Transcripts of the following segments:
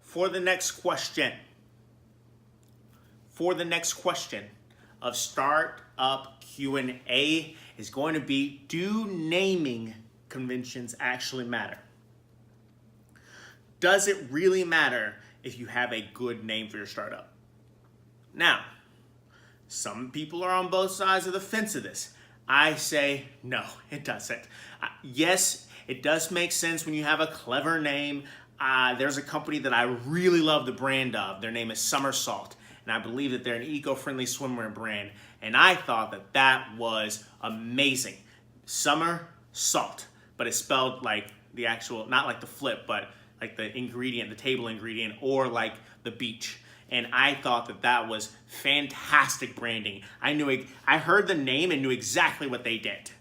For the next question of Startup Q&A is going to be, do naming conventions actually matter? Does it really matter if you have a good name for your startup? Now, some people are on both sides of the fence of this. I say no, it doesn't. Yes, it does make sense when you have a clever name. There's a company that I really love the brand of. Their name is Somersault, and I believe that they're an eco-friendly swimwear brand. And I thought that that was amazing. Somersault, but it's spelled like the actual, not like the flip, but like the ingredient, the table ingredient, or like the beach. And I thought that that was fantastic branding. I heard the name and knew exactly what they did.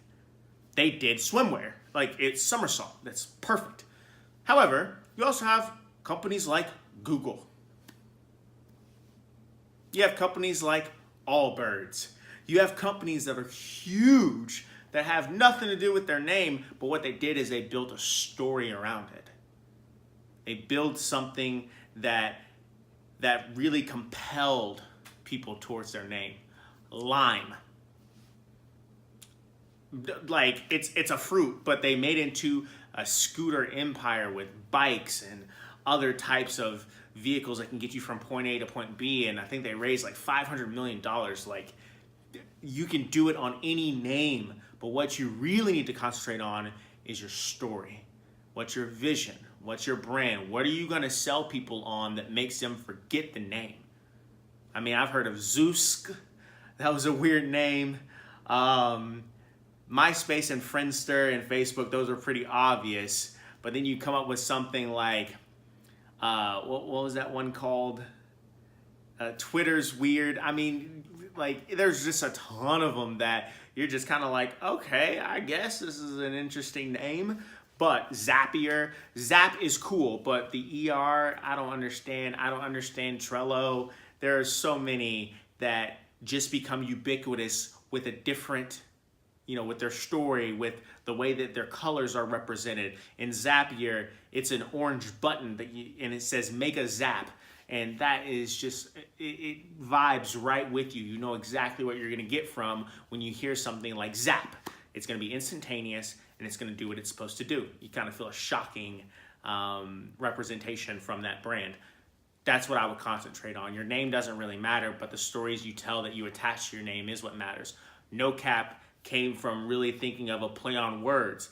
They did swimwear, like it's Somersault. That's perfect. However, you also have companies like Google. You have companies like Allbirds. You have companies that are huge that have nothing to do with their name, but what they did is they built a story around it. They built something that really compelled people towards their name. Lime. Like, it's a fruit, but they made it into a scooter empire with bikes and other types of vehicles that can get you from point A to point B, and I think they raised like $500 million. Like, you can do it on any name, but what you really need to concentrate on is your story. What's your vision? What's your brand? What are you going to sell people on that makes them forget the name? I mean, I've heard of Zeus. That was a weird name. MySpace and Friendster and Facebook, those are pretty obvious. But then you come up with something like, what was that one called? Twitter's weird. I mean, like, there's just a ton of them that you're just kind of like, okay, I guess this is an interesting name. But Zapier, Zap is cool, but the ER, I don't understand. I don't understand Trello. There are so many that just become ubiquitous with a different, with their story, with the way that their colors are represented. In Zapier, it's an orange button and it says make a zap. And that is just, it vibes right with you. You know exactly what you're gonna get from when you hear something like Zap. It's gonna be instantaneous and it's gonna do what it's supposed to do. You kind of feel a shocking representation from that brand. That's what I would concentrate on. Your name doesn't really matter, but the stories you tell that you attach to your name is what matters. KnowCap came from really thinking of a play on words.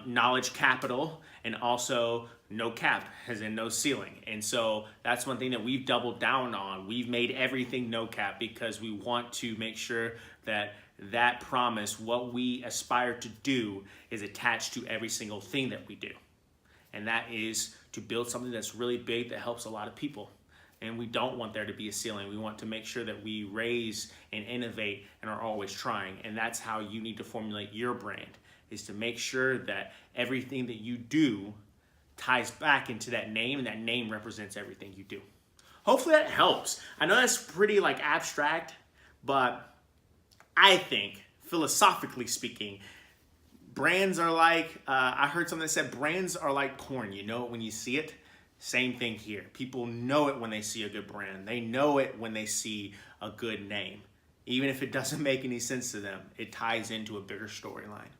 Knowledge capital, and also no cap, as in no ceiling. And so that's one thing that we've doubled down on. We've made everything no cap because we want to make sure that that promise, what we aspire to do, is attached to every single thing that we do. And that is to build something that's really big that helps a lot of people. And we don't want there to be a ceiling. We want to make sure that we raise and innovate and are always trying. And that's how you need to formulate your brand, is to make sure that everything that you do ties back into that name, and that name represents everything you do. Hopefully that helps. I know that's pretty abstract, but I think, philosophically speaking, brands are like, I heard something that said brands are like porn. You know it when you see it. Same thing here. People know it when they see a good brand. They know it when they see a good name. Even if it doesn't make any sense to them, it ties into a bigger storyline.